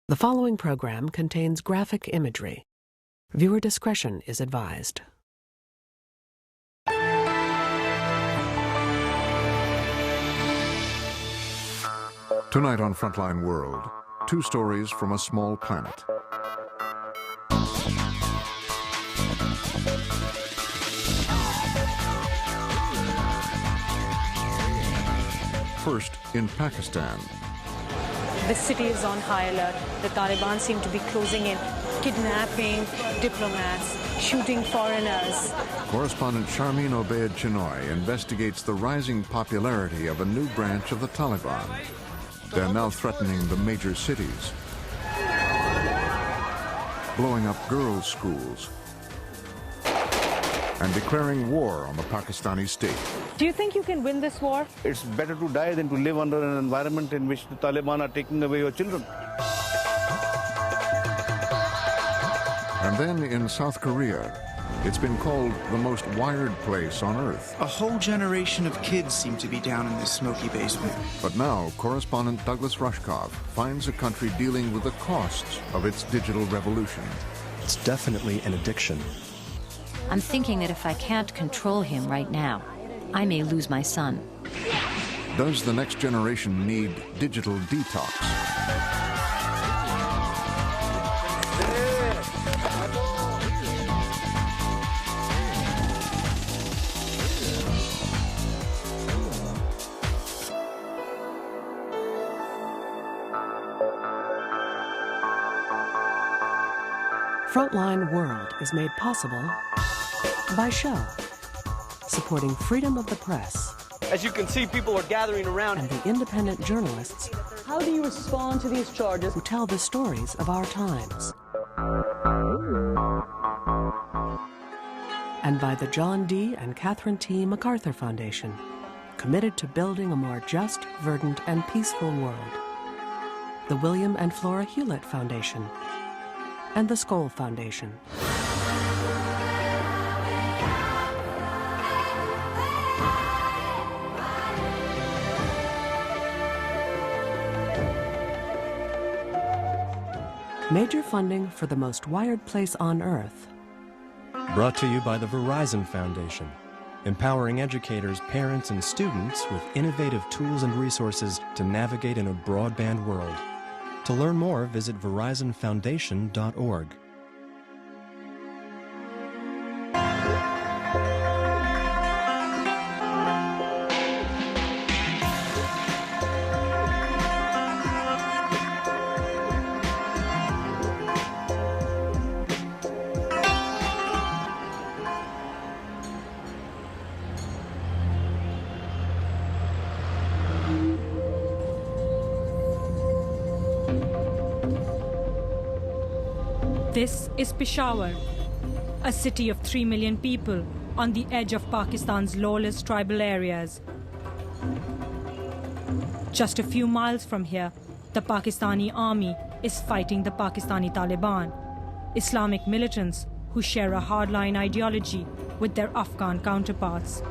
The following program contains graphic imagery. Viewer discretion is advised. Tonight on Frontline World, two stories from a small planet. First, in Pakistan. The city is on high alert. The Taliban seem to be closing in, kidnapping diplomats, shooting foreigners. Correspondent Sharmeen Obaid-Chinoy investigates the rising popularity of a new branch of the Taliban. They're now threatening the major cities, blowing up girls' schools, and declaring war on the Pakistani state. Do you think you can win this war? It's better to die than to live under an environment in which the Taliban are taking away your children. And then in South Korea, it's been called the most wired place on Earth. A whole generation of kids seem to be down in this smoky basement. But now, Correspondent Douglas Rushkoff finds a country dealing with the costs of its digital revolution. It's definitely an addiction. I'm thinking that if I can't control him right now, I may lose my son. Does the next generation need digital detox? Frontline World is made possible by Shell, supporting freedom of the press. As you can see, people are gathering around. And the independent journalists. How do you respond to these charges? Who tell the stories of our times. And by the John D. and Catherine T. MacArthur Foundation, committed to building a more just, verdant, and peaceful world. The William and Flora Hewlett Foundation, and the Skoll Foundation. Major funding for the most wired place on Earth. Brought to you by the Verizon Foundation, empowering educators, parents, and students with innovative tools and resources to navigate in a broadband world. To learn more, visit verizonfoundation.org. This is Peshawar, a city of 3 million people on the edge of Pakistan's lawless tribal areas. Just a few miles from here, the Pakistani army is fighting the Pakistani Taliban, Islamic militants who share a hardline ideology with their Afghan counterparts.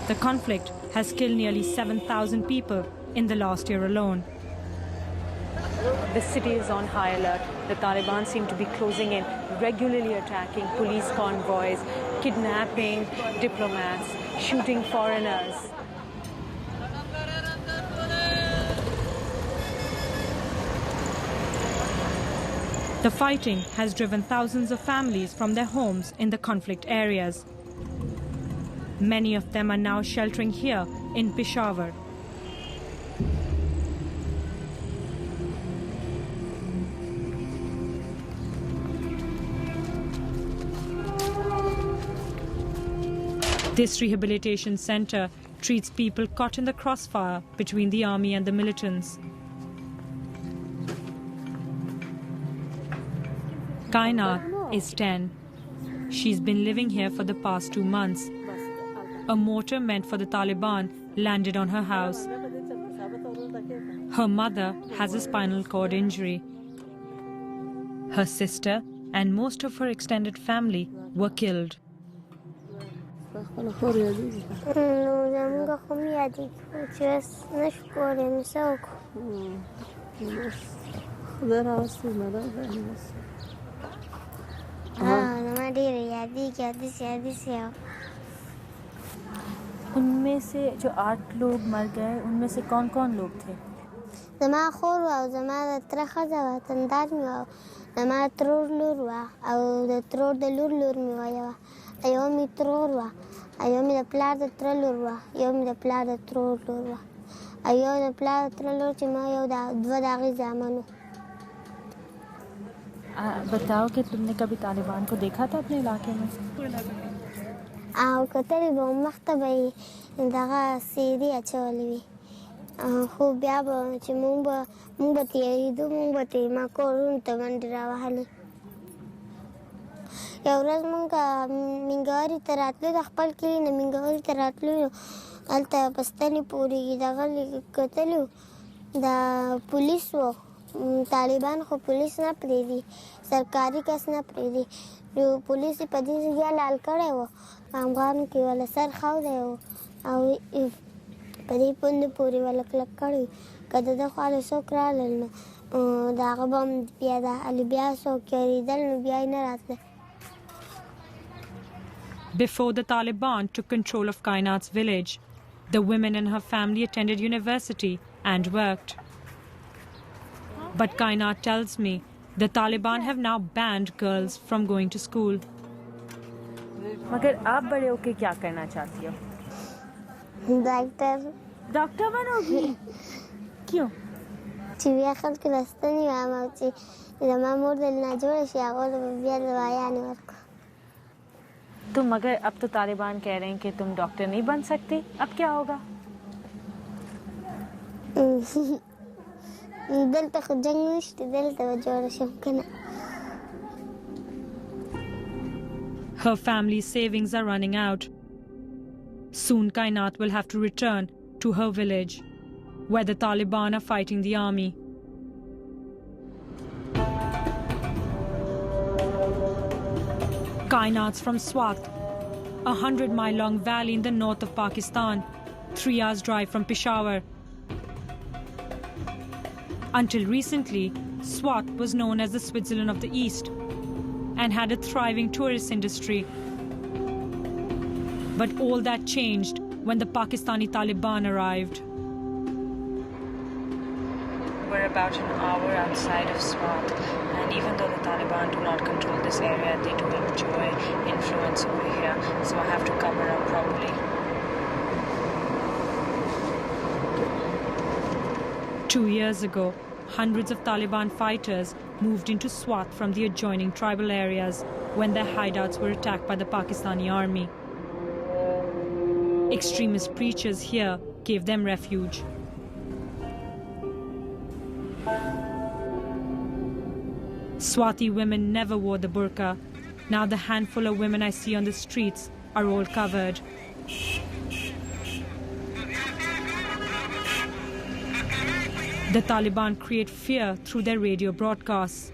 The conflict has killed nearly 7,000 people in the last year alone. The city is on high alert. The Taliban seem to be closing in, regularly attacking police convoys, kidnapping diplomats, shooting foreigners. The fighting has driven thousands of families from their homes in the conflict areas. Many of them are now sheltering here in Peshawar. This rehabilitation center treats people caught in the crossfire between the army and the militants. Kainat is 10. She's been living here for the past 2 months. A mortar meant for the Taliban landed on her house. Her mother has a spinal cord injury. Her sister and most of her extended family were killed. उनमें से जो 8 लोग मर गए उनमें से कौन-कौन लोग थे? زما خور او زما د تره ښځه وطندار مې وه زما ترور لور وه او د ترور د لور مې وه یوه مې ترور وه یوه مې د پلار د تره لور وه یوه مې د پلار د ترور لور وه او یو د پلار د تره لور چې ما دوه د هغې زامن وو. बताओ कि तुमने कभी तालिबान को देखा था अपने इलाके में? او کتلې به مخ ته به یې دغه سیرې اچولې وي خو بیا به چې مونږ به تېرېدو مونږ به ترې ما کورونو ته منډې راوهلې. یو ورځ مونږ مینګوري ته راتلو د خپل کلي نه مینګوري ته راتلو هلته په ستنې پورې دغه کتلو د پولیس وو طالبان خو پولیس نه پرېږدي سرکاري کس نه پرېږدي نو پولیس یې په دې ځای لال کړی وو په افغانو کې وله سر ښودی وو او په دې پوندو پورې وله کلک کړی که د ده خوا له څوک رالل نو د هغه به هم بیا د بیا څوک یېرېدل نو بیا یې نه راتله. Before the Taliban took control of Kainat's village, the women in her family attended university and worked. But Kainat tells me the Taliban have now banned girls from going to school. मगर आप बड़े होके क्या करना चाहती हो? Doctor बनोगी? क्यों? چې بیا خلکو له ستنې وایم او چې زما مور دل ناجوړه شي هغو ته به بیا دوايانې ورکړو. तो मगर अब तो तालिबान कह रहे हैं कि तुम डॉक्टर नहीं बन सकती, अब क्या होगा? دلته خو جنګ نشته دلته به جوړه شم که نه. Her family's savings are running out. Soon Kainat will have to return to her village, where the Taliban are fighting the army. Kainat's from Swat, a 100-mile-long valley in the north of Pakistan, 3 hours' drive from Peshawar. Until recently, Swat was known as the Switzerland of the East and had a thriving tourist industry. But all that changed when the Pakistani Taliban arrived. We're about an hour outside of Swat, and even though the Taliban do not control this area, they do enjoy influence over here, so I have to cover up properly. 2 years ago, hundreds of Taliban fighters moved into Swat from the adjoining tribal areas when their hideouts were attacked by the Pakistani army. Extremist preachers here gave them refuge. Swati women never wore the burqa. Now the handful of women I see on the streets are all covered. The Taliban create fear through their radio broadcasts.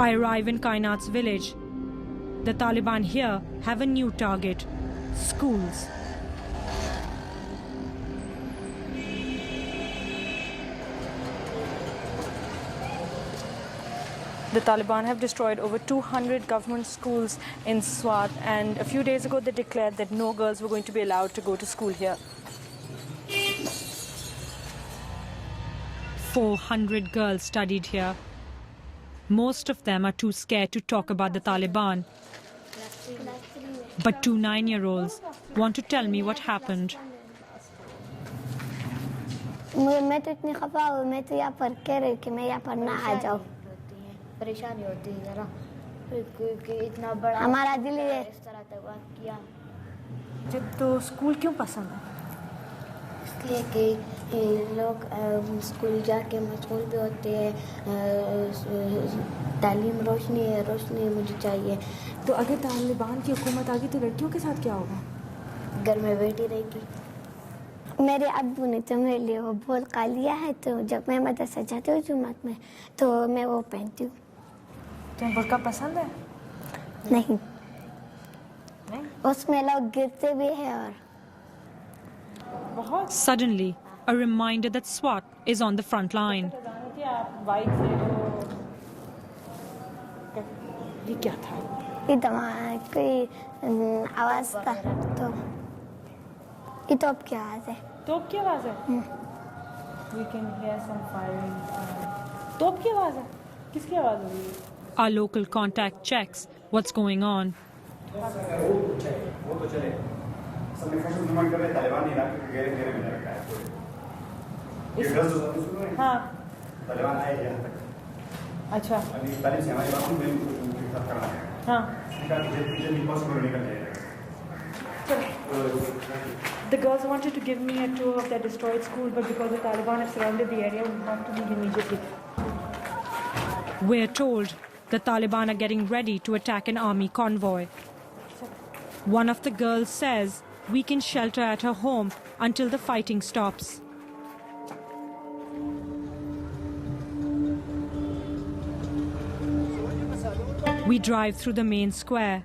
I arrive in Kainat's village. The Taliban here have a new target: schools. The Taliban have destroyed over 200 government schools in Swat, and a few days ago they declared that no girls were going to be allowed to go to school here. 400 girls studied here. Most of them are too scared to talk about the Taliban. But 2 9-year-olds want to tell me what happened. मैं तो इतनी खफा हूँ मैं तो यहाँ पर कह रही कि मैं यहाँ पर ना आ जाऊँ परेशानी होती है जरा कि इतना बड़ा हमारा दिल इस तरह तक किया जब तो स्कूल क्यों पसंद है इसलिए कि लोग स्कूल जाके मशगूल भी होते हैं, तालीम रोशनी मुझे चाहिए। तो अगर तालिबान की हुकूमत आ गई तो लड़कियों के साथ क्या होगा? घर में बैठी रहेगी। मेरे अब्बू ने तो मेरे लिए वो बुर्का लिया है, तो जब मैं मदरसा जाती हूँ जुम्मत में तो मैं वो पहनती हूँ। तुम्हें बुर्का पसंद है? नहीं, उसमें लोग गिरते भी हैं और Suddenly, a reminder that SWAT is on the front line. ये क्या था? ये कोई आवाज था, तो ये तोप की आवाज है। तोप की आवाज है? We can hear some firing. तोप की आवाज है? किसकी आवाज है ये? Our local contact checks what's going on. हाँ। अच्छा। हाँ। The girls wanted to give me a tour of their destroyed school, but because the Taliban have surrounded the area, we have to leave immediately. We're told the Taliban are getting ready to attack an army convoy. One of the girls says we can shelter at her home until the fighting stops. We drive through the main square.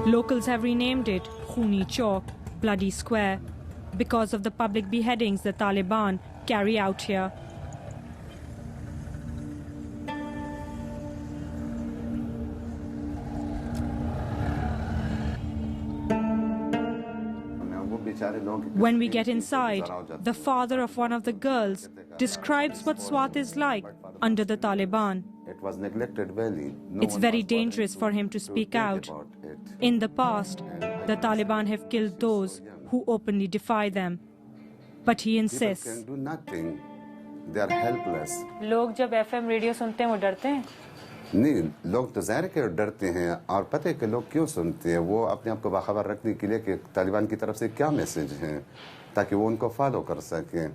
Locals have renamed it Khuni Chowk, Bloody Square, because of the public beheadings the Taliban carry out here. When we get inside, the father of one of the girls describes what Swat is like under the Taliban. It was neglected valley. It's very dangerous for him to speak out. In the past, the Taliban have killed those who openly defy them. But he insists. People can do nothing. They are helpless. लोग जब FM radio सुनते हैं वो डरते हैं? नहीं, लोग तो ज़ाहिर है कि डरते हैं, और पता है कि लोग क्यों सुनते हैं। वो अपने आप को बाखबर रखने के लिए कि तालिबान की तरफ से क्या मैसेज है, ताकि वो उनको फॉलो कर सकें।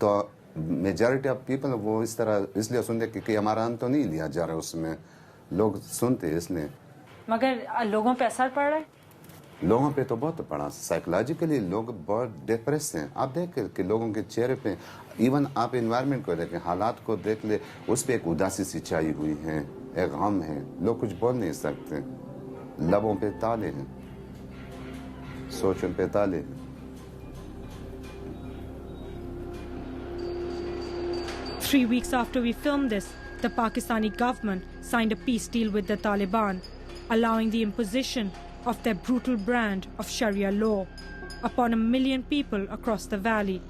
तो मेजॉरिटी ऑफ पीपल वो इस तरह इसलिए सुनते हैं कि हमारा अंत तो नहीं लिया जा रहा उसमें, लोग सुनते हैं इसलिए। मगर लोगों पे असर पड़ रहा है? लोगों पे तो बहुत पड़ा, साइकोलॉजिकली लोग बहुत डिप्रेस हैं। आप देखें कि लोगों के चेहरे पे, इवन आप एनवायरनमेंट को देखें, हालात को देख ले, उस पे एक उदासी सी छाई हुई है, एक गम है, लोग कुछ बोल नहीं सकते, लबों पे ताले हैं, सोचों पे ताले हैं। Three weeks after we filmed this, the Pakistani government signed a peace deal with the Taliban, allowing the imposition of their brutal brand of Sharia law upon 1 million people across the valley.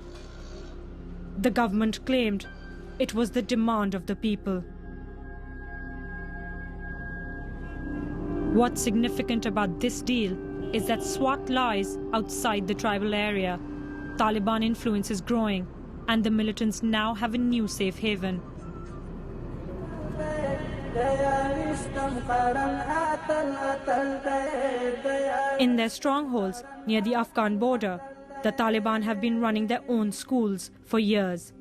The government claimed it was the demand of the people. What's significant about this deal is that Swat lies outside the tribal area. Taliban influence is growing, and the militants now have a new safe haven. In their strongholds near the Afghan border, the Taliban have been running their own schools for years.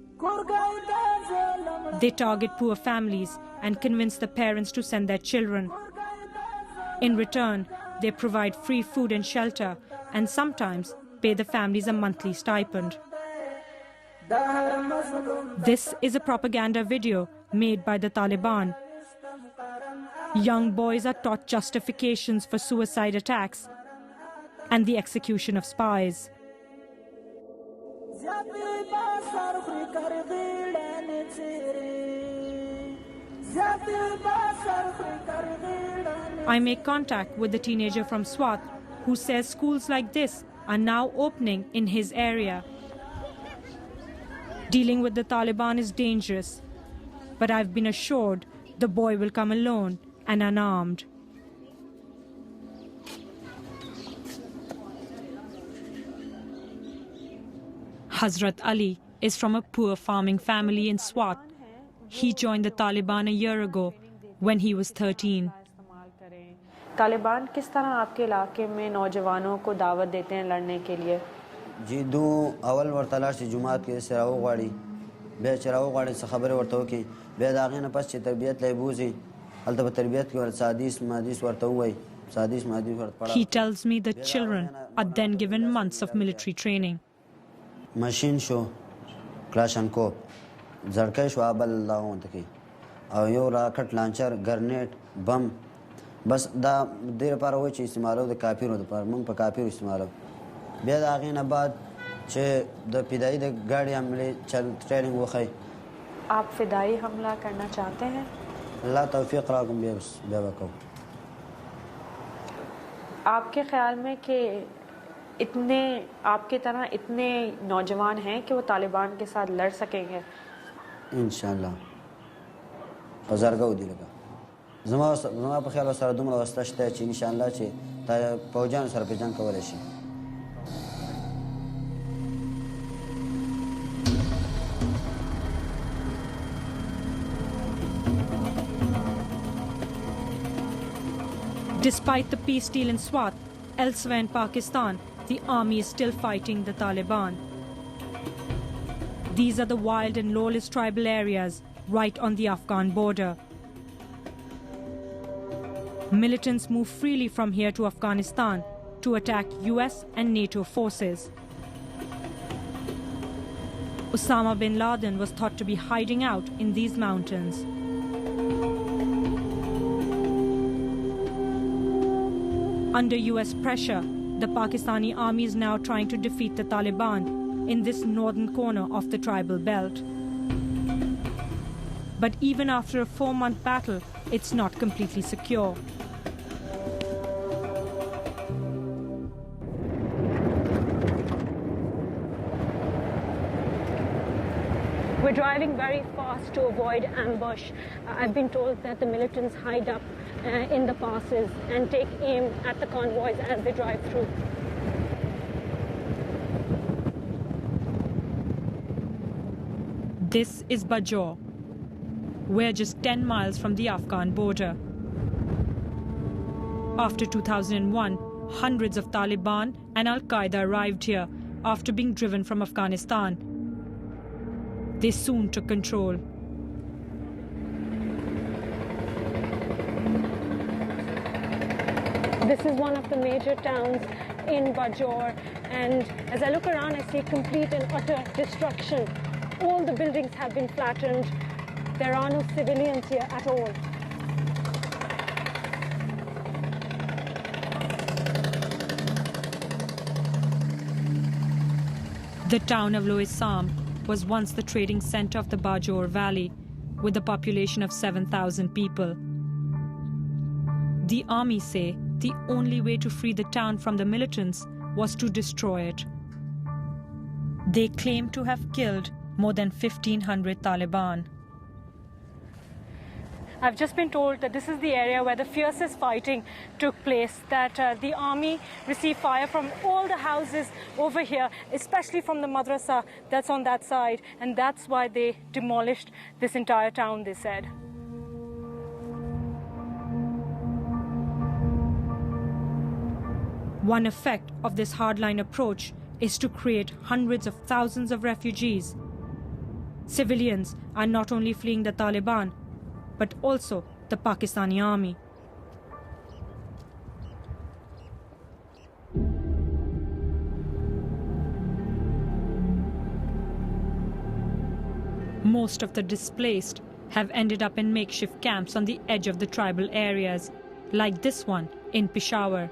They target poor families and convince the parents to send their children. In return, they provide free food and shelter and sometimes pay the families a monthly stipend. This is a propaganda video made by the Taliban. Young boys are taught justifications for suicide attacks and the execution of spies. I make contact with the teenager from Swat who says schools like this are now opening in his area. Dealing with the Taliban is dangerous, but I've been assured the boy will come alone and unarmed. Hazrat Ali is from a poor farming family in Swat. He joined the Taliban a year ago when he was 13. Taliban किस तरह आपके इलाके में नौजवानों को दावत देते हैं लड़ने के लिए? जी दो अवल वर्तला से जुमात के सराव गाड़ी बे चराव गाड़ी से खबर वर्तो की बे दागे न पस तरबियत लेबूजी हल तब तरबियत की सादिस मादिस वर्तो हुई सादिस मादिस वर्त पड़ा. He tells me the children are then given months of military training. Machine शो क्लाशनकोप झड़के शो आबल लाओं तकी और यो रॉकेट लॉन्चर ग्रेनेड बम बस दा देर पर वो चीज इस्तेमाल हो काफिर होता पर मंग पर काफिर इस्तेमाल हो बेद आगे न बाद चे द फिदाई द गाड़ी हमले चल ट्रेनिंग वो खाई. आप फिदाई हमला करना चाहते हैं? अल्लाह तौफीक राकुम बेबको. आपके ख्याल में कि इतने आपके तरह इतने नौजवान हैं कि वो तालिबान के साथ लड़ सकेंगे? इंशाल्लाह बाजार का उदी लगा जमा पर ख्याल सर दुमरा वास्ता है इंशाल्लाह चे ता फौजान सर पे जंग कवले she. Despite the peace deal in Swat, elsewhere in Pakistan, the army is still fighting the Taliban. These are the wild and lawless tribal areas right on the Afghan border. Militants move freely from here to Afghanistan to attack US and NATO forces. Osama bin Laden was thought to be hiding out in these mountains. Under US pressure, the Pakistani army is now trying to defeat the Taliban in this northern corner of the tribal belt. But even after a 4-month battle, it's not completely secure. We're driving very fast to avoid ambush. I've been told that the militants hide up in the passes and take aim at the convoys as they drive through. This is Bajaur. We're just 10 miles from the Afghan border. After 2001, hundreds of Taliban and Al-Qaeda arrived here after being driven from Afghanistan. They soon took control. This is one of the major towns in Bajaur, and as I look around, I see complete and utter destruction. All the buildings have been flattened. There are no civilians here at all. The town of Loisam was once the trading center of the Bajaur Valley, with a population of 7,000 people. The army say the only way to free the town from the militants was to destroy it. They claim to have killed more than 1,500 Taliban. I've just been told that this is the area where the fiercest fighting took place, that the army received fire from all the houses over here, especially from the madrasa that's on that side, and that's why they demolished this entire town, they said. One effect of this hardline approach is to create hundreds of thousands of refugees. Civilians are not only fleeing the Taliban, but also the Pakistani army. Most of the displaced have ended up in makeshift camps on the edge of the tribal areas, like this one in Peshawar.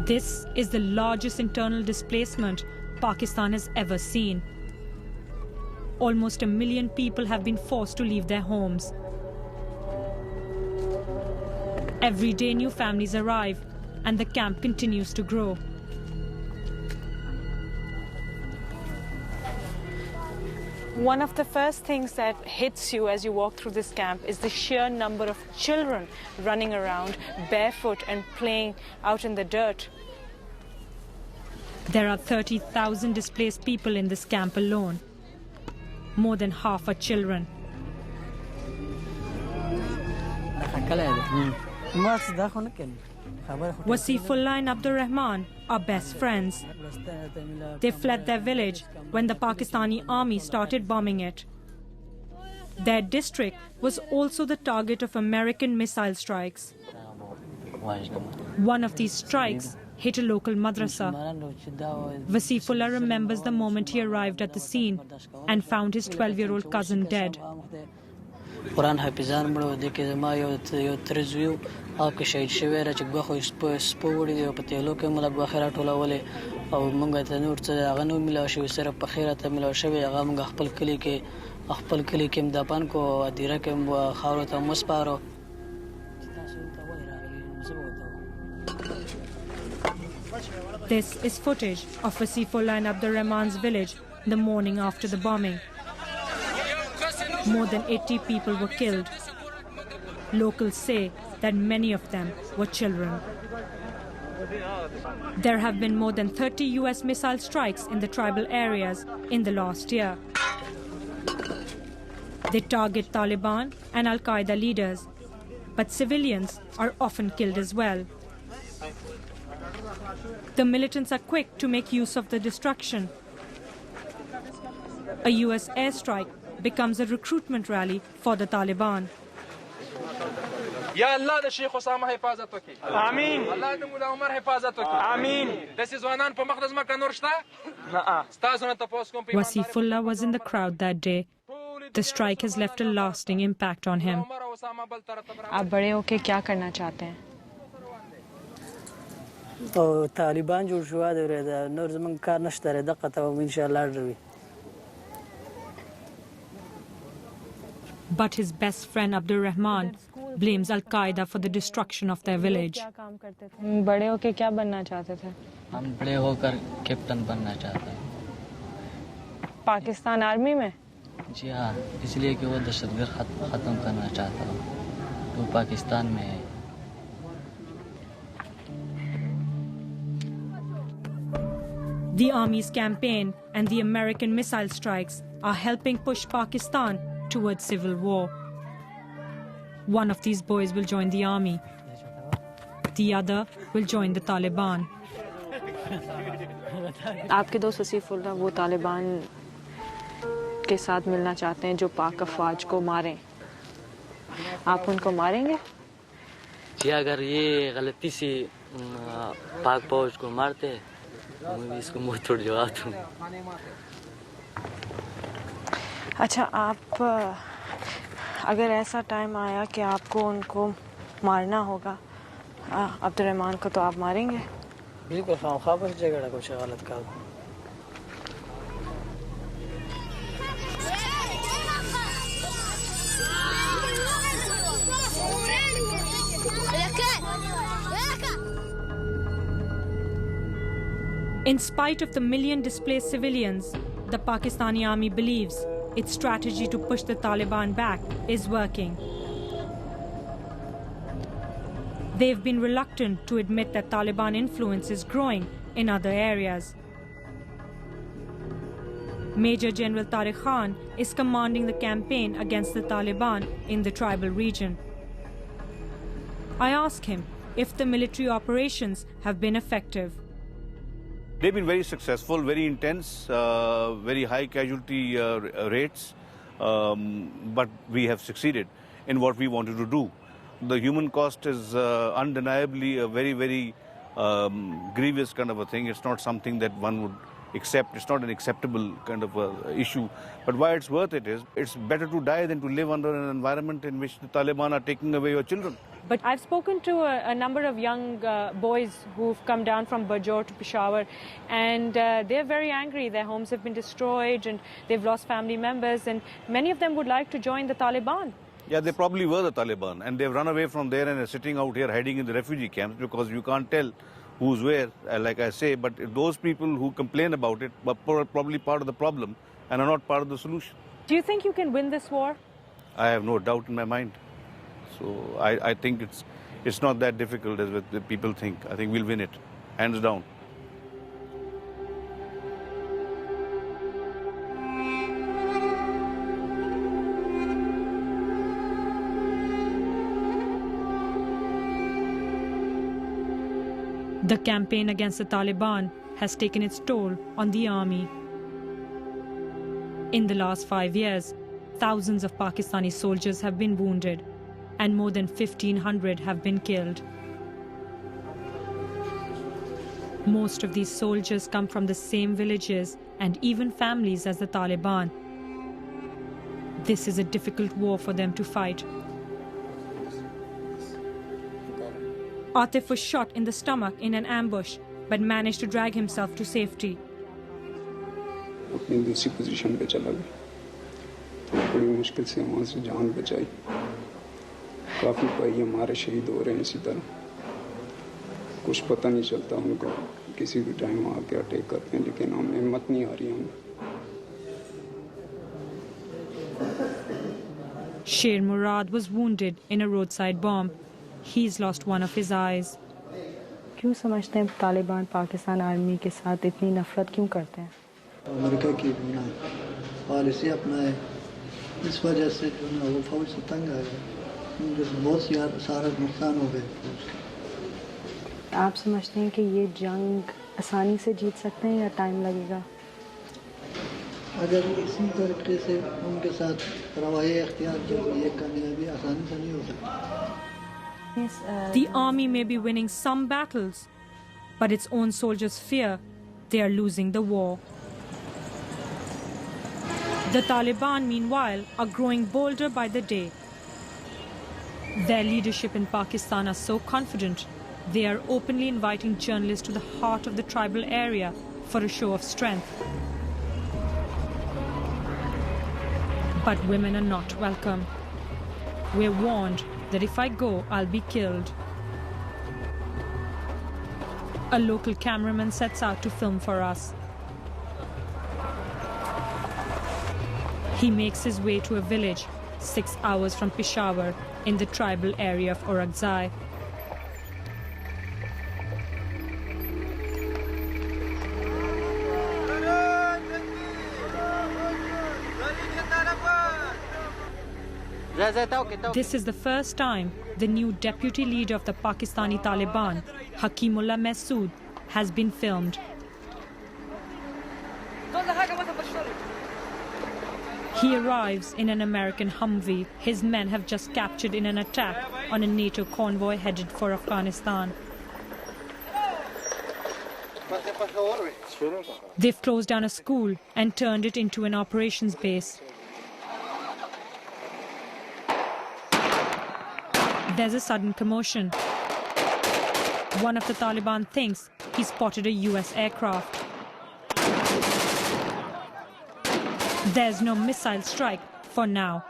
This is the largest internal displacement Pakistan has ever seen. Almost 1 million people have been forced to leave their homes. Every day new families arrive and the camp continues to grow. One of the first things that hits you as you walk through this camp is the sheer number of children running around barefoot and playing out in the dirt. There are 30,000 displaced people in this camp alone. More than half are children. Wasifullah and Abdul Rahman are best friends. They fled their village when the Pakistani army started bombing it. Their district was also the target of American missile strikes. One of these strikes hit a local madrasa. Wasifullah remembers the moment he arrived at the scene and found his 12-year-old cousin dead. قرآن حافظان مړو د کې زما یو ترزویو او کې شهید شوی را چې غوښه سپوړې دی په تیلو کې موږ د اخرات ټولولې او موږ ته نور څه هغه نو ملا شو سره په خیرات ملا شوی هغه موږ خپل کلی کې مدافعان کو ادیره کې خاور ته مسپارو. This is footage of Wasifullah and Abdul Rahman's village the morning after the bombing. More than 80 people were killed. Locals say that many of them were children. There have been more than 30 US missile strikes in the tribal areas in the last year. They target Taliban and Al-Qaeda leaders, but civilians are often killed as well. The militants are quick to make use of the destruction. A US airstrike becomes a recruitment rally for the Taliban. Ya Allah da Sheikh Osama hifazat waki. Amin. Allah da Mullah Umar hifazat waki. Amin. This is wanan pa maqdis maka nur shta? Na'a. Stazuna tapos kom. Wasifullah was in the crowd that day. The strike has left a lasting impact on him. आप बड़े होके क्या करना चाहते हैं? او طالبان جوړ شو دا نور زمون کار نشته دغه ته ان شاء الله دروي. But his best friend Abdul Rahman blames Al-Qaeda for the destruction of their village. बड़े होके क्या बनना चाहते थे? हम बड़े होकर कैप्टन बनना चाहते हैं. पाकिस्तान आर्मी में? जी हाँ, इसलिए कि वो दहशतगर्द खत्म करना चाहता हूँ. वो पाकिस्तान में है. The army's campaign and the American missile strikes are helping push Pakistan towards civil war. One of these boys will join the army. The other will join the Taliban. आपके दोस्त वसीफुल्लाह वो तालिबान के साथ मिलना चाहते हैं जो पाक अफवाज को मारें. आप उनको मारेंगे? जी अगर ये गलती से पाक फौज को मारते मैं भी इसको मुंह तोड़ जवाब दूंगा. अच्छा, आप अगर ऐसा टाइम आया कि आपको उनको मारना होगा अब्दुल रहमान को, तो आप मारेंगे? बिल्कुल. खामखा झगड़ा कुछ गलत काम. In spite of the million displaced civilians, the Pakistani army believes its strategy to push the Taliban back is working. They've been reluctant to admit that Taliban influence is growing in other areas. Major General Tariq Khan is commanding the campaign against the Taliban in the tribal region. I ask him if the military operations have been effective. They've been very successful, very intense, very high casualty rates, but we have succeeded in what we wanted to do. The human cost is undeniably a very, very grievous kind of a thing. It's not something that one would accept. It's not an acceptable kind of issue. But why it's worth it is, it's better to die than to live under an environment in which the Taliban are taking away your children. But I've spoken to a number of young boys who've come down from Bajor to Peshawar, and they're very angry. Their homes have been destroyed and they've lost family members, and many of them would like to join the Taliban. Yeah, they probably were the Taliban, and they've run away from there and are sitting out here hiding in the refugee camps because you can't tell who's where, like I say. But those people who complain about it are probably part of the problem and are not part of the solution. Do you think you can win this war? I have no doubt in my mind. So I think it's not that difficult as the people think. I think we'll win it, hands down. The campaign against the Taliban has taken its toll on the army. In the last 5 years, thousands of Pakistani soldiers have been wounded and more than 1,500 have been killed. Most of these soldiers come from the same villages and even families as the Taliban. This is a difficult war for them to fight. Atif was shot in the stomach in an ambush, but managed to drag himself to safety. अपनी दूसरी position पे चला गया तो बड़ी मुश्किल से वहाँ से जान बचाई। काफ़ी भाई हमारे शहीद हो रहे हैं इसी तरह, कुछ पता नहीं चलता उनको, किसी भी टाइम आके अटैक करते हैं, लेकिन हमें हिम्मत नहीं आ रही हमें। Sher Murad was wounded in a roadside bomb. He's lost one of his eyes. क्यों समझते हैं तालिबान पाकिस्तान आर्मी के साथ इतनी नफरत क्यों करते हैं? अमेरिका की पॉलिसी अपनाए, इस वजह से जो ना वो फौज से तंग आ गए, बहुत सारा नुकसान हो गए। आप समझते हैं कि ये जंग आसानी से जीत सकते हैं या टाइम लगेगा? अगर इसी तरीके से उनके साथ रवैया इख्तियार किया, ये कामयाबी आसानी से नहीं हो सकती। The army may be winning some battles, but its own soldiers fear they are losing the war. The Taliban, meanwhile, are growing bolder by the day. Their leadership in Pakistan are so confident, they are openly inviting journalists to the heart of the tribal area for a show of strength. But women are not welcome. We're warned that if I go, I'll be killed. A local cameraman sets out to film for us. He makes his way to a village 6 hours from Peshawar in the tribal area of Orakzai. This is the first time the new deputy leader of the Pakistani Taliban, Hakimullah Masood, has been filmed. He arrives in an American Humvee his men have just captured in an attack on a NATO convoy headed for Afghanistan. They've closed down a school and turned it into an operations base. There's a sudden commotion. One of the Taliban thinks he spotted a US aircraft. There's no missile strike for now.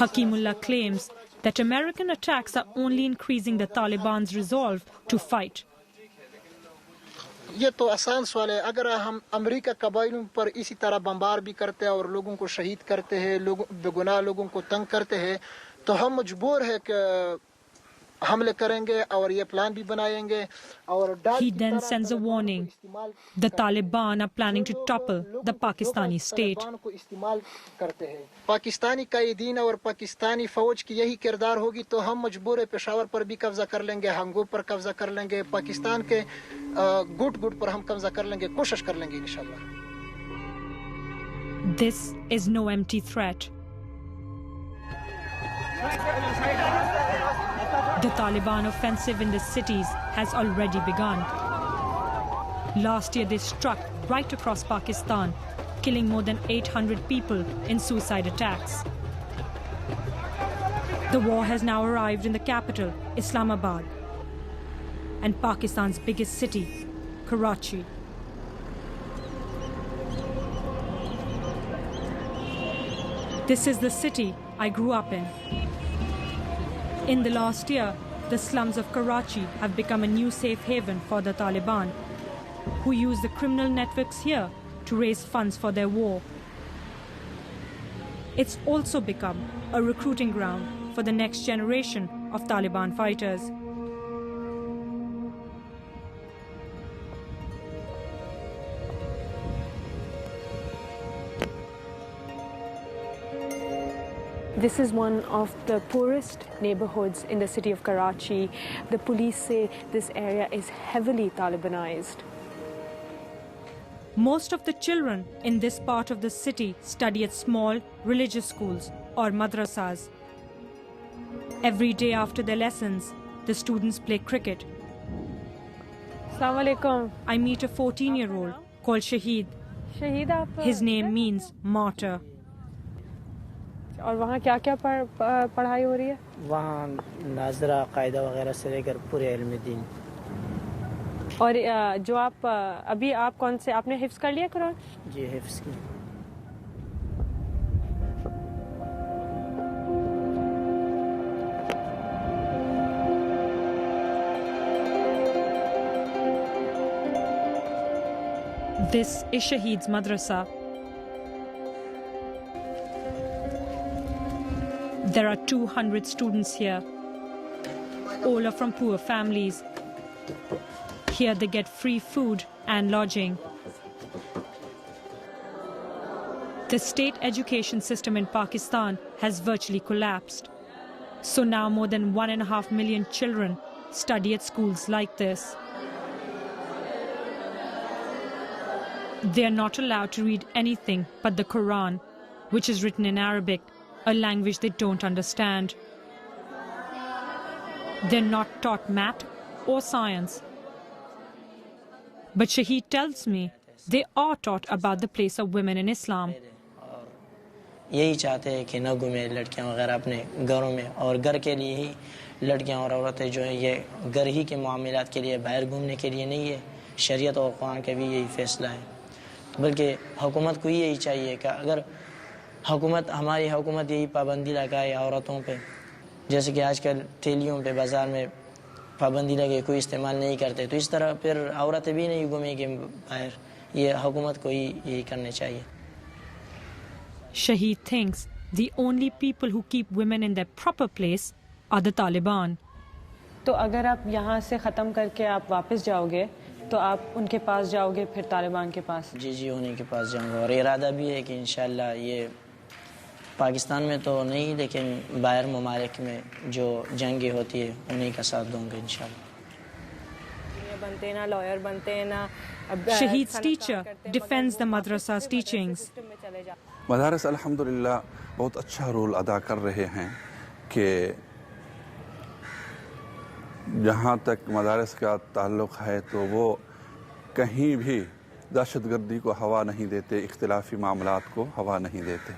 Hakimullah claims that American attacks are only increasing the Taliban's resolve to fight. ये तो आसान सवाल है। अगर हम America कबाइलों पर इसी तरह बमबार भी करते हैं और लोगों को शहीद करते हैं, बेगुनाह लोगों को तंग करते हैं, तो हम मजबूर है कि हमले करेंगे और ये प्लान भी बनाएंगे। और He then sends a warning. The Taliban are planning to topple the Pakistani state. Pakistani कायदीन और पाकिस्तानी फौज की यही किरदार होगी तो हम मजबूर है पेशावर पर भी कब्जा कर लेंगे, हंगोब पर कब्जा कर लेंगे, पाकिस्तान के गुट पर हम कब्जा कर लेंगे, कोशिश कर लेंगे इंशाल्लाह। This is no empty threat. The Taliban offensive in the cities has already begun. Last year they struck right across Pakistan, killing more than 800 people in suicide attacks. The war has now arrived in the capital, Islamabad, and Pakistan's biggest city, Karachi. This is the city I grew up in. In the last year, the slums of Karachi have become a new safe haven for the Taliban, who use the criminal networks here to raise funds for their war. It's also become a recruiting ground for the next generation of Taliban fighters. This is one of the poorest neighborhoods in the city of Karachi. The police say this area is heavily Talibanized. Most of the children in this part of the city study at small religious schools or madrasas. Every day after their lessons, the students play cricket. Assalamu alaikum. I meet a 14-year-old called Shaheed. His name means martyr. और वहाँ क्या-क्या पढ़ाई हो रही है? वहाँ नाज़रा कायदा वगैरह से लेकर पूरे इल्म दीन. और जो आप अभी आप कौन से आपने हिफ्ज़ कर लिया कुरान? जी हिफ्ज़ की. This is Shaheed's madrasa. There are 200 students here. All are from poor families. Here they get free food and lodging. The state education system in Pakistan has virtually collapsed. So now more than 1.5 million children study at schools like this. They are not allowed to read anything but the Quran, which is written in Arabic, a language they don't understand. They're not taught math or science. But Shaheed tells me they are taught about the place of women in Islam. यही चाहते हैं कि न घूमे लड़कियां वगैरह अपने घरों में और घर के लिए ही लड़कियां और औरतें जो है ये घर ही के मामलात के लिए बाहर घूमने के लिए नहीं है. शरीयत और कुरान का भी यही फैसला है. बल्कि हुकूमत को यही चाहिए कि अगर हमारी हुकूमत यही पाबंदी लगाए औरतों पे, जैसे कि आजकल थैलियों पे बाज़ार में पाबंदी लगे कोई इस्तेमाल नहीं करते, तो इस तरह फिर औरतें भी नहीं घूमेंगी बाहर. ये हुकूमत को ही यही करने चाहिए. Shaheed thinks the only people who keep women in their proper place are the Taliban. तो अगर आप यहाँ से ख़त्म करके आप वापस जाओगे तो आप उनके पास जाओगे फिर तालिबान के पास? जी उन्हीं के पास जाऊंगा और इरादा भी है कि इंशाल्लाह ये पाकिस्तान में तो नहीं लेकिन बाहर ममालिक में जो जंगी होती है उन्हीं का साथ दूंगा इंशाल्लाह. बनते हैं ना लॉयर बनते हैं ना. Shaheed's teacher defends the madrasa's teachings. मदारस अल्हम्दुलिल्लाह बहुत अच्छा रोल अदा कर रहे हैं कि जहाँ तक मदारस का ताल्लुक़ है तो वो कहीं भी दहशतगर्दी को हवा नहीं देते, इख्तिलाफी मामलात को हवा नहीं देते.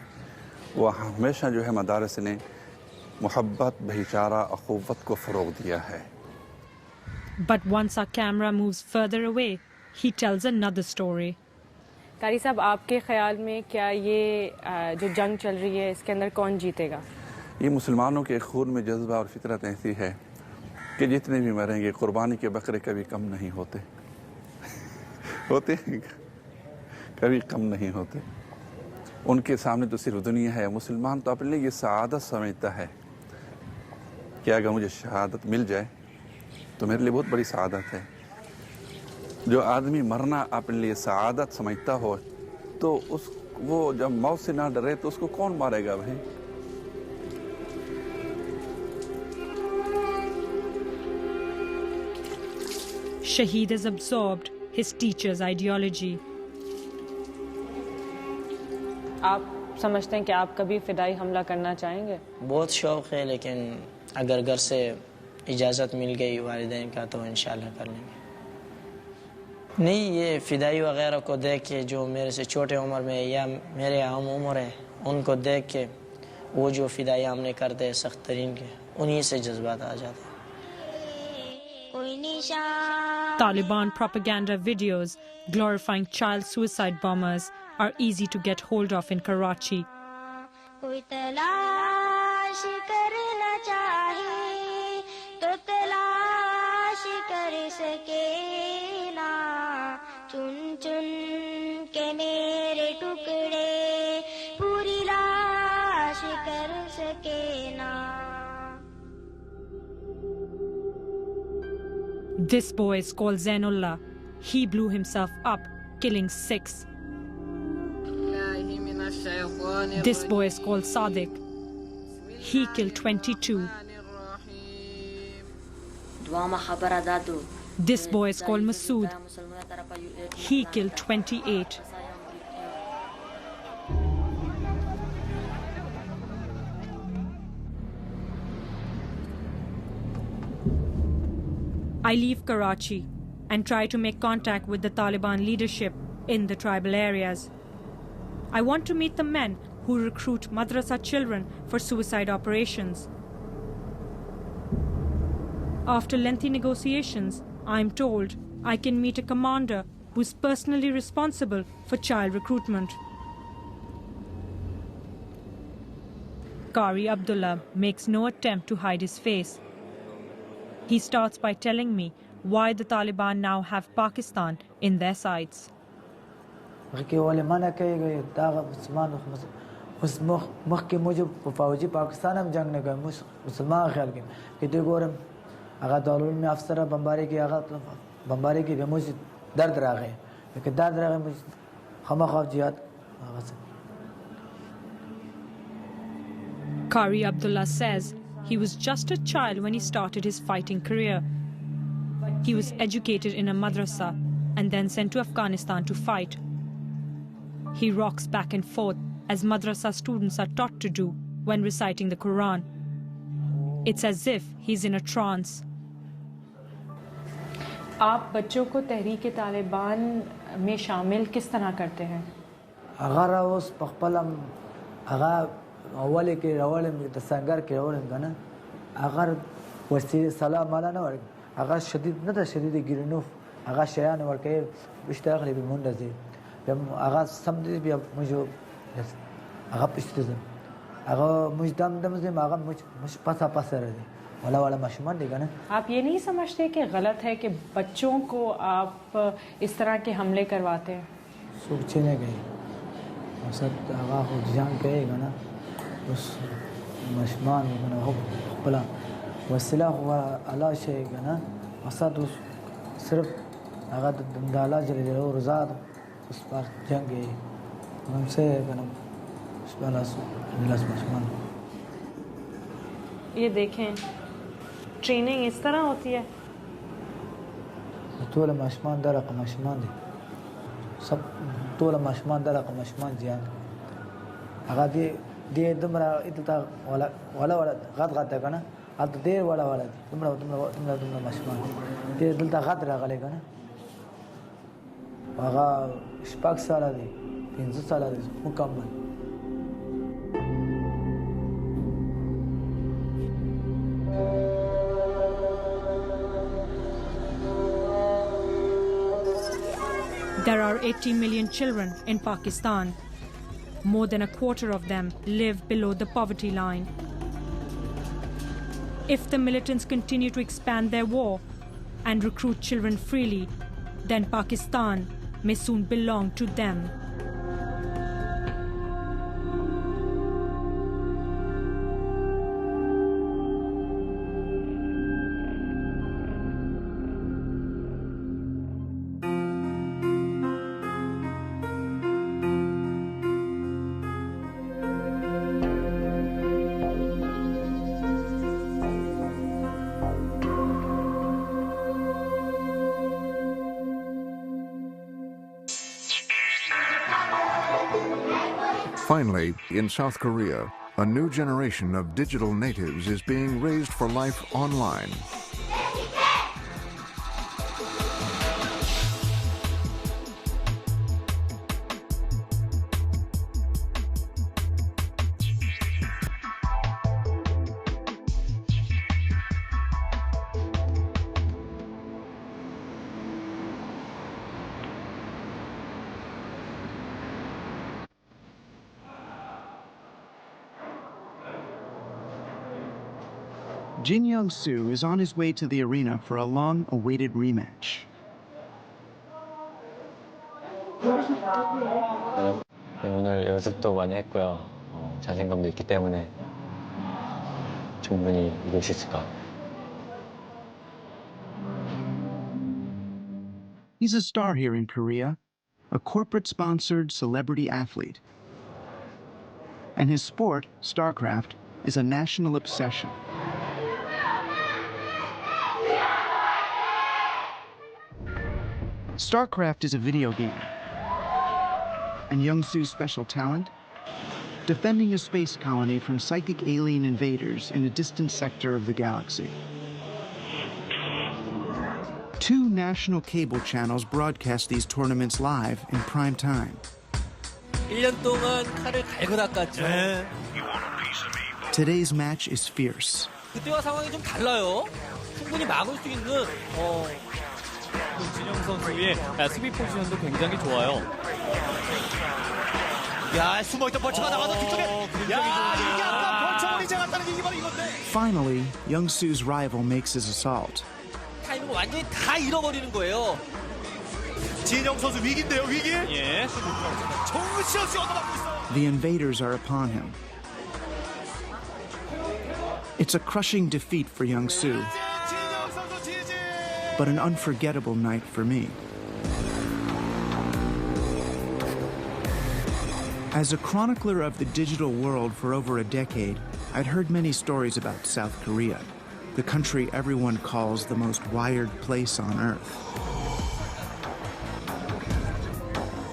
वो हमेशा जो है मदारस ने मोहब्बत, भाईचारा, अख़ुव्वत को फ़रोग़ दिया है. But once our camera moves further away, he tells another story. कारी साहब, आपके ख्याल में क्या ये जो जंग चल रही है इसके अंदर कौन जीतेगा? ये मुसलमानों के खून में जज्बा और फितरत ऐसी है कि जितने भी मरेंगे कुर्बानी के बकरे कभी कम नहीं होते. होते हैं कभी कम नहीं होते. उनके सामने तो सिर्फ दुनिया है. मुसलमान तो अपने लिए ये सआदत समझता है कि अगर मुझे शहादत मिल जाए तो मेरे लिए बहुत बड़ी सआदत है. जो आदमी मरना अपने लिए सआदत समझता हो तो वो जब मौत से ना डरे तो उसको कौन मारेगा भाई? Shaheed has absorbed his teacher's ideology. आप समझते हैं कि आप कभी फिदाई हमला करना चाहेंगे? बहुत शौक़ है, लेकिन अगर घर से इजाज़त मिल गई वालिदैन का तो इंशाल्लाह कर लेंगे. नहीं, ये फिदाई वगैरह को देख के जो मेरे से छोटे उम्र में या मेरे हम उम्र है उनको देख के वो जो फिदाई हमने करते हैं सख्त तरीन के, उन्हीं से जज्बात आ जाते हैं. Taliban propaganda videos glorifying child suicide bombers are easy to get hold of in Karachi. This boy is called Zainullah. He blew himself up, killing 6. This boy is called Sadiq. He killed 22. This boy is called Masood. He killed 28. I leave Karachi and try to make contact with the Taliban leadership in the tribal areas. I want to meet the men who recruit madrasa children for suicide operations. After lengthy negotiations, I am told I can meet a commander who is personally responsible for child recruitment. Qari Abdullah makes no attempt to hide his face. He starts by telling me why the Taliban now have Pakistan in their sights. Qari Abdullah says he was just a child when he started his fighting career. He was educated in a madrasa and then sent to Afghanistan to fight. He rocks back and forth as madrasa students are taught to do when reciting the Quran. It's as if he's in a trance. आप बच्चों को तहरीक तालिबान में शामिल किस तरह करते हैं? अगर उस पखपलम अगर अवले के अवले में तसंगर के अवले में ना अगर वसी सलाम माला ना वर्ग अगर शदीद ना तो शदीद गिरनूफ अगर शयान वर्ग के बिश्तागली बिमुंडज़ी बम अगर समझ भी अब मुझे अगर पिछले अगर मुझ दम से अगर मुझ पासा पासा रहे वाला वाला मशमान देगा ना आप ये नहीं समझते कि गलत है कि बच्चों को आप इस तरह के हमले करवाते हैं? सोचने गए सब आगा हो जान कहेगा ना उस मशमान में ना हो पला वसीला हुआ अल्लाह शेगा ना असद उस सिर्फ आगा दंदाला जले जले और ज़ाद उस पर जंग गए हमसे बना उस पर लाश मशमान ये देखें ट्रेनिंग इस तरह होती है طول مشمان درق مشمان دي सब طول مشمان درق مشمان زيان أغادي دي دمرة إتلتا ولا غاد غاد كنا هاد دير ولا دي دمرة مشمان دي دلتا غاد رغلي كنا وغا شباك سالة دي 15 سالة دي مكمل. There are 80 million children in Pakistan. More than a quarter of them live below the poverty line. If the militants continue to expand their war and recruit children freely, then Pakistan may soon belong to them. Finally, in South Korea, a new generation of digital natives is being raised for life online. Jin Young-soo is on his way to the arena for a long-awaited rematch. 오늘 연습도 많이 했고요. 자신감도 있기 때문에 충분히 이길 수 있을 것 같아요. He's a star here in Korea, a corporate-sponsored celebrity athlete. And his sport, StarCraft, is a national obsession. StarCraft is a video game. And Young Su's special talent? Defending a space colony from psychic alien invaders in a distant sector of the galaxy. 2 national cable channels broadcast these tournaments live in prime time. 1년 동안 칼을 갈고 닦았죠. Today's match is fierce. 그때와 상황이 좀 달라요. 충분히 막을 수 있는 진영 선수의 수비 포지션도 굉장히 좋아요. 야, 숨어있던 벌처가 나가서 뒤쪽에. 야, 이게 아까 벌처물이 제갔다는 얘기 바로 이건데. Finally, Young Su's rival makes his assault. 타이밍을 완전히 다 잃어버리는 거예요. 진영 선수 위기인데요, 위기? 예. 정신없이 얻어맞고 있어요. The invaders are upon him. It's a crushing defeat for Young Su, but an unforgettable night for me. As a chronicler of the digital world for over a decade, I'd heard many stories about South Korea, the country everyone calls the most wired place on Earth.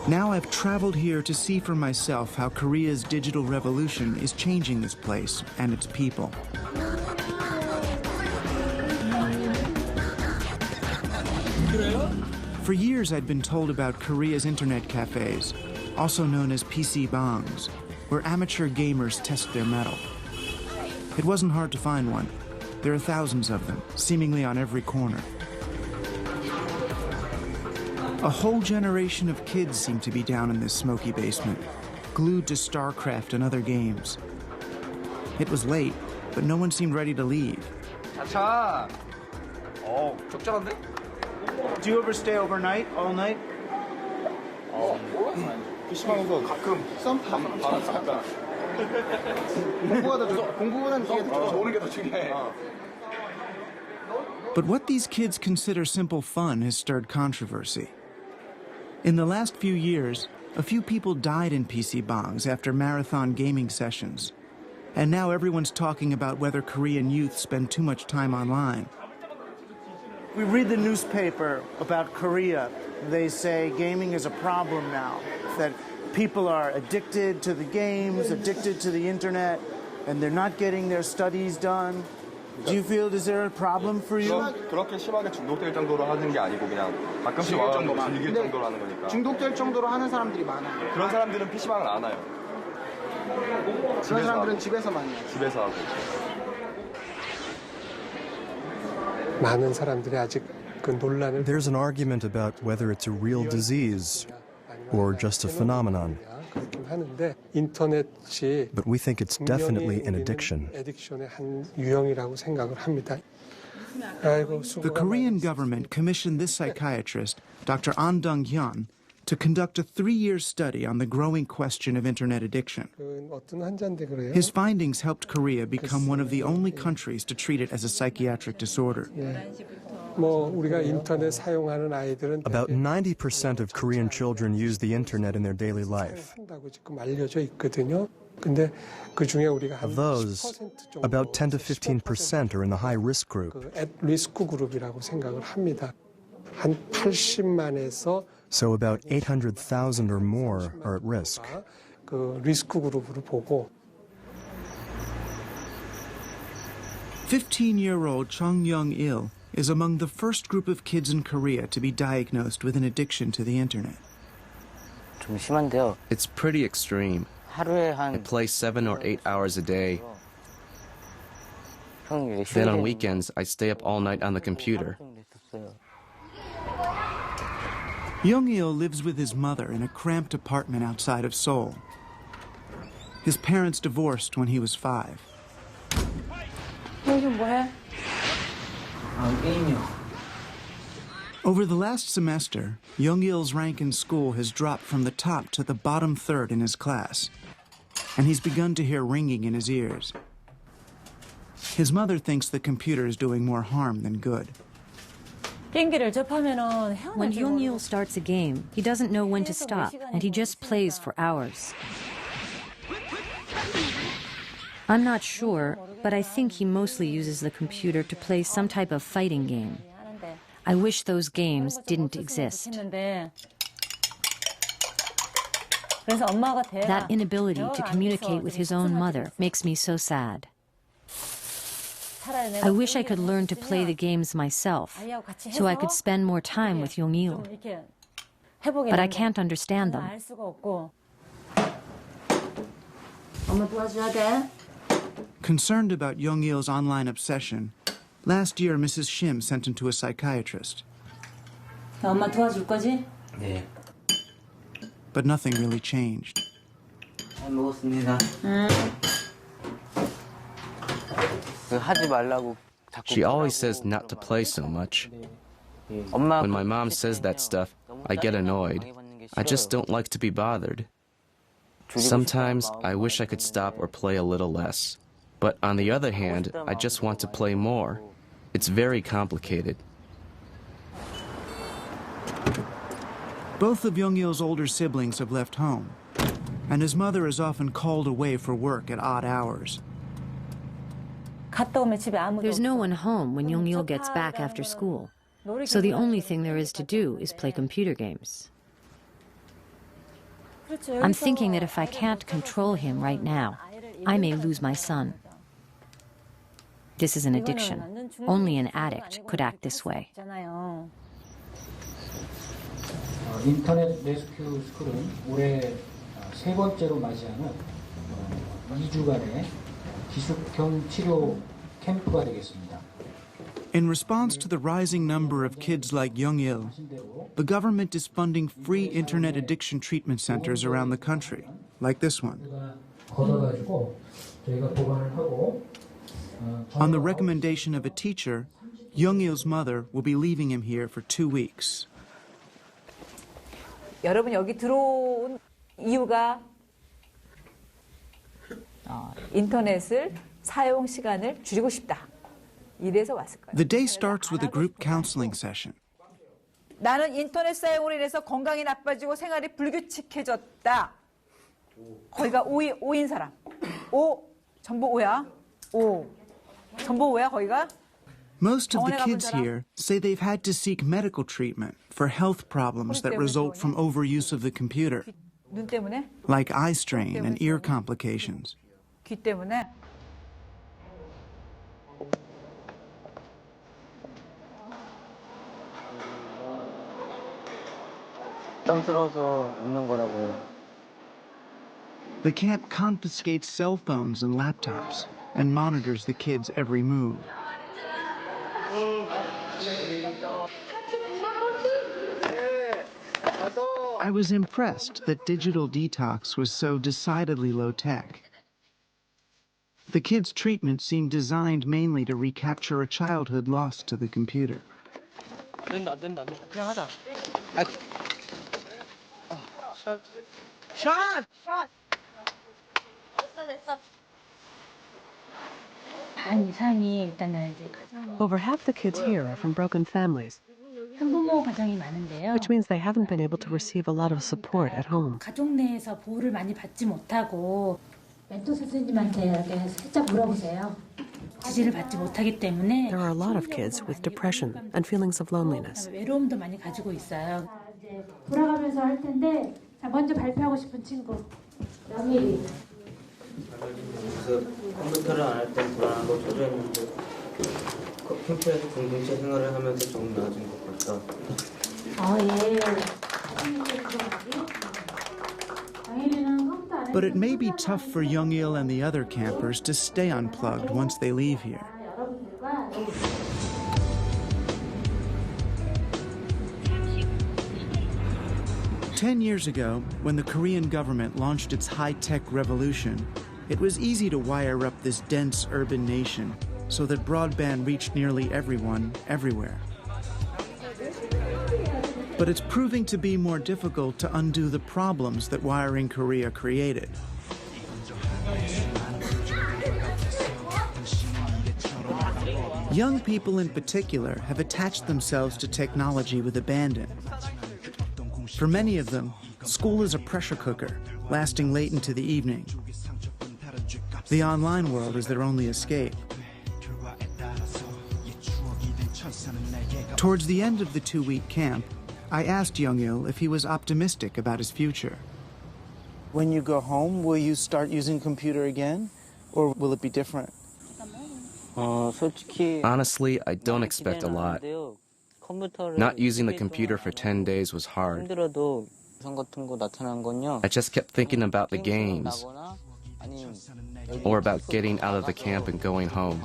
Now I've traveled here to see for myself how Korea's digital revolution is changing this place and its people. For years I'd been told about Korea's internet cafes, also known as PC bangs, where amateur gamers test their mettle. It wasn't hard to find one. There are thousands of them, seemingly on every corner. A whole generation of kids seem to be down in this smoky basement, glued to StarCraft and other games. It was late, but no one seemed ready to leave. 자, 적절한데? Do you ever stay overnight, all night? PC방에서 가끔 바람 공부보다는 오는 게 더 중요해. But what these kids consider simple fun has stirred controversy. In the last few years, a few people died in PC bangs after marathon gaming sessions. And now everyone's talking about whether Korean youth spend too much time online. We read the newspaper about Korea. They say gaming is a problem now, that people are addicted to the games, addicted to the internet, and they're not getting their studies done. Do you feel, is there a problem for you? 그렇게 심하게 중독될 정도로 하는 게 아니고 그냥 가끔씩 와서 즐길 정도로 하는 거니까. 중독될 정도로 하는 사람들이 많아요. 그런 사람들은 PC방을 안 와요. 그런 사람들은 집에서 많이 해요. 집에서 하고. 많은 사람들이 아직 그 논란을. There's an argument about whether it's a real disease or just a phenomenon. But we think it's definitely an addiction. The Korean government commissioned this psychiatrist, Dr. An Dong-hyun, to conduct a 3-year study on the growing question of internet addiction. His findings helped Korea become one of the only countries to treat it as a psychiatric disorder. About 90% of Korean children use the internet in their daily life. Of those, about 10 to 15% are in the high-risk group. So about 800,000 or more are at risk. 15-year-old Chung Young-il is among the first group of kids in Korea to be diagnosed with an addiction to the internet. It's pretty extreme. I play 7 or 8 hours a day. Then on weekends, I stay up all night on the computer. Young-il lives with his mother in a cramped apartment outside of Seoul. His parents divorced when he was 5. Over the last semester, Young-il's rank in school has dropped from the top to the bottom third in his class, and he's begun to hear ringing in his ears. His mother thinks the computer is doing more harm than good. When Young-il starts a game, he doesn't know when to stop, and he just plays for hours. I'm not sure, but I think he mostly uses the computer to play some type of fighting game. I wish those games didn't exist. That inability to communicate with his own mother makes me so sad. I wish I could learn to play the games myself, so I could spend more time with Yong-il. But I can't understand them. Concerned about Yong-il's online obsession, last year Mrs. Shim sent him to a psychiatrist. 엄마 도와줄 거지? 네. But nothing really changed. 잘 먹었습니다. 하지 말라고. She always says not to play so much. When my mom says that stuff, I get annoyed. I just don't like to be bothered. Sometimes I wish I could stop or play a little less. But on the other hand, I just want to play more. It's very complicated. Both of Yong-il's older siblings have left home, and his mother is often called away for work at odd hours. There's no one home when Yong-il gets back after school, so the only thing there is to do is play computer games. I'm thinking that if I can't control him right now, I may lose my son. This is an addiction. Only an addict could act this way. 인터넷 레스큐 스쿨은 올해 세 번째로 맞이하는 2주간의 기숙형 치료 캠프가 되겠습니다. In response to the rising number of kids like Yong-il, the government is funding free internet addiction treatment centers around the country, like this one. On the recommendation of a teacher, Yong-il's mother will be leaving him here for 2 weeks. 여러분 여기 들어온 이유가 인터넷을 사용 시간을 줄이고 싶다. 이래서 왔을 거예요. The day starts with a group counseling session. 나는 인터넷 사용으로 인해서 건강이 나빠지고 생활이 불규칙해졌다. 거기가 오인 사람. 전부 오야. 전부 오야 거기가. Most of the kids here say they've had to seek medical treatment for health problems that result from overuse of the computer, 눈 때문에? like eye strain and ear complications. 귀 때문에? 부담스러워서 웃는 거라고요. The camp confiscates cell phones and laptops and monitors the kids' every move. I was impressed that digital detox was so decidedly low-tech. The kids' treatment seemed designed mainly to recapture a childhood lost to the computer. 안 된다. 그냥 하자. 샷! Over half the kids here are from broken families, which means they haven't been able to receive a lot of support at home. 가족 내에서 보호를 많이 받지 못하고 멘토 선생님한테 이렇게 살짝 물어보세요. 지지를 받지 못하기 때문에 There are a lot of kids with depression and feelings of loneliness. 외로움도 많이 가지고 있어요. 이제 돌아가면서 할 텐데 자 먼저 발표하고 싶은 친구 영일이. 그래서 컴퓨터를 안 할 땐 불안하고 저조했는데 캠프에서 공동체 생활을 하면서 좀 나아진 것 같다. 예. But it may be tough for Yong-il and the other campers to stay unplugged once they leave here. Ten years ago, when the Korean government launched its high-tech revolution, it was easy to wire up this dense urban nation so that broadband reached nearly everyone, everywhere. But it's proving to be more difficult to undo the problems that wiring Korea created. Young people in particular have attached themselves to technology with abandon. For many of them, school is a pressure cooker, lasting late into the evening. The online world is their only escape. Towards the end of the 2-week camp, I asked Young-il if he was optimistic about his future. When you go home, will you start using computer again, or will it be different? Honestly, I don't expect a lot. Not using the computer for 10 days was hard. I just kept thinking about the games, or about getting out of the camp and going home.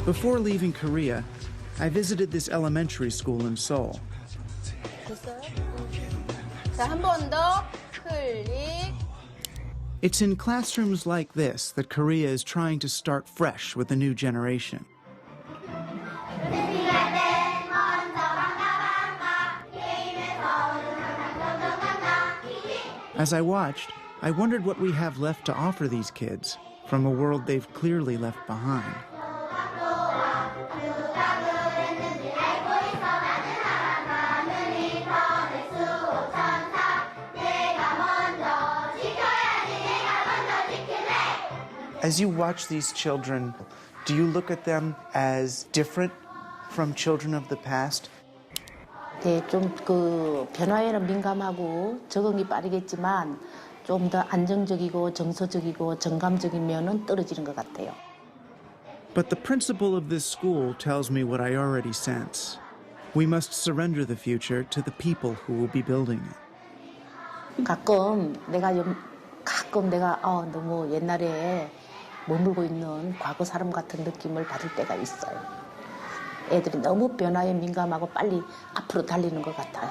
Before leaving Korea, I visited this elementary school in Seoul. It's in classrooms like this that Korea is trying to start fresh with a new generation. As I watched, I wondered what we have left to offer these kids from a world they've clearly left behind. As you watch these children, do you look at them as different from children of the past? 네, 좀 그 변화에는 민감하고 적응이 빠르겠지만 좀 더 안정적이고 정서적이고 정감적인 면은 떨어지는 것 같아요. But the principal of this school tells me what I already sense. We must surrender the future to the people who will be building it. 가끔 내가 너무 옛날에 머물고 있는 과거 사람 같은 느낌을 받을 때가 있어요. 애들이 너무 변화에 민감하고 빨리 앞으로 달리는 것 같아요.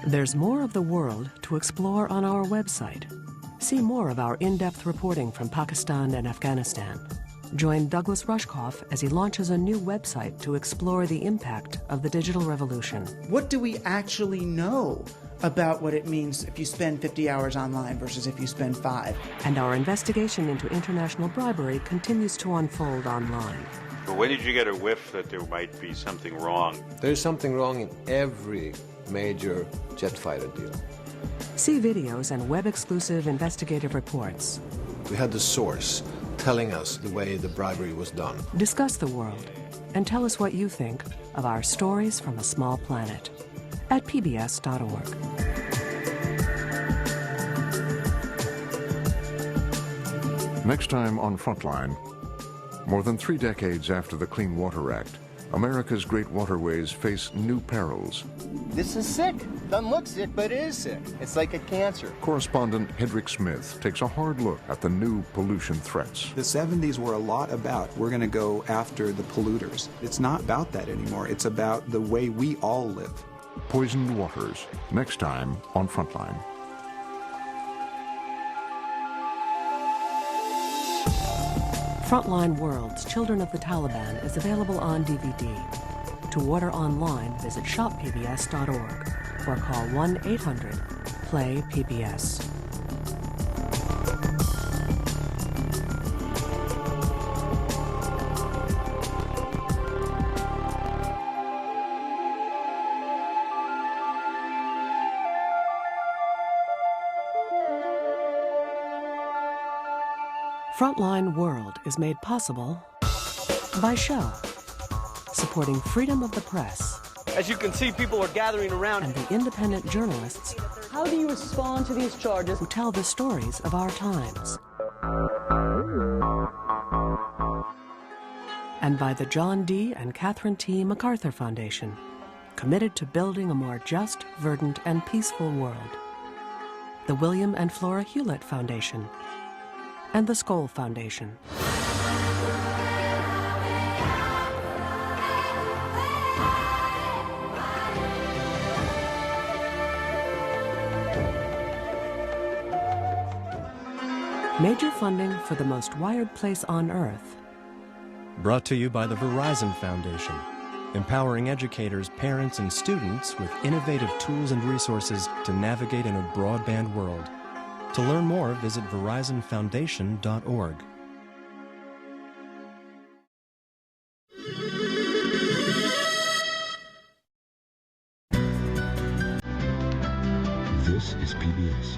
There's more of the world to explore on our website. See more of our in-depth reporting from Pakistan and Afghanistan. Join Douglas Rushkoff as he launches a new website to explore the impact of the digital revolution. What do we actually know about what it means if you spend 50 hours online versus if you spend 5? And our investigation into international bribery continues to unfold online. But when did you get a whiff that there might be something wrong? There's something wrong in every major jet fighter deal. See videos and web-exclusive investigative reports. We had the source telling us the way the bribery was done. Discuss the world and tell us what you think of our stories from a small planet at pbs.org. Next time on Frontline, more than 3 decades after the Clean Water Act, America's great waterways face new perils. This is sick. Doesn't look sick, but it is sick. It's like a cancer. Correspondent Hedrick Smith takes a hard look at the new pollution threats. The 70s were a lot about we're going to go after the polluters. It's not about that anymore. It's about the way we all live. Poisoned waters, next time on Frontline. Frontline Worlds, Children of the Taliban is available on DVD. To order online, visit shoppbs.org or call 1-800-PLAY-PBS. Frontline World is made possible by Shell, supporting freedom of the press. As you can see, people are gathering around. And the independent journalists. How do you respond to these charges? Who tell the stories of our times. And by the John D. and Catherine T. MacArthur Foundation, committed to building a more just, verdant, and peaceful world. The William and Flora Hewlett Foundation. And the Skoll Foundation. Major funding for the most wired place on Earth. Brought to you by the Verizon Foundation, empowering educators, parents, and students with innovative tools and resources to navigate in a broadband world. To learn more, visit verizonfoundation.org. This is PBS.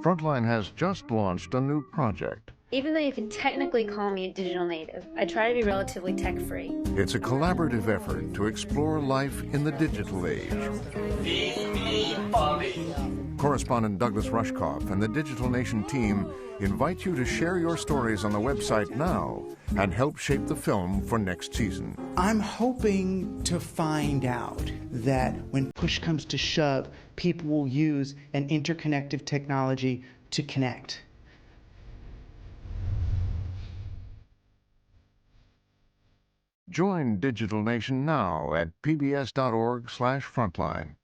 Frontline has just launched a new project. Even though you can technically call me a digital native, I try to be relatively tech-free. It's a collaborative effort to explore life in the digital age. Correspondent Douglas Rushkoff and the Digital Nation team invite you to share your stories on the website now and help shape the film for next season. I'm hoping to find out that when push comes to shove, people will use an interconnective technology to connect. Join Digital Nation now at pbs.org/frontline.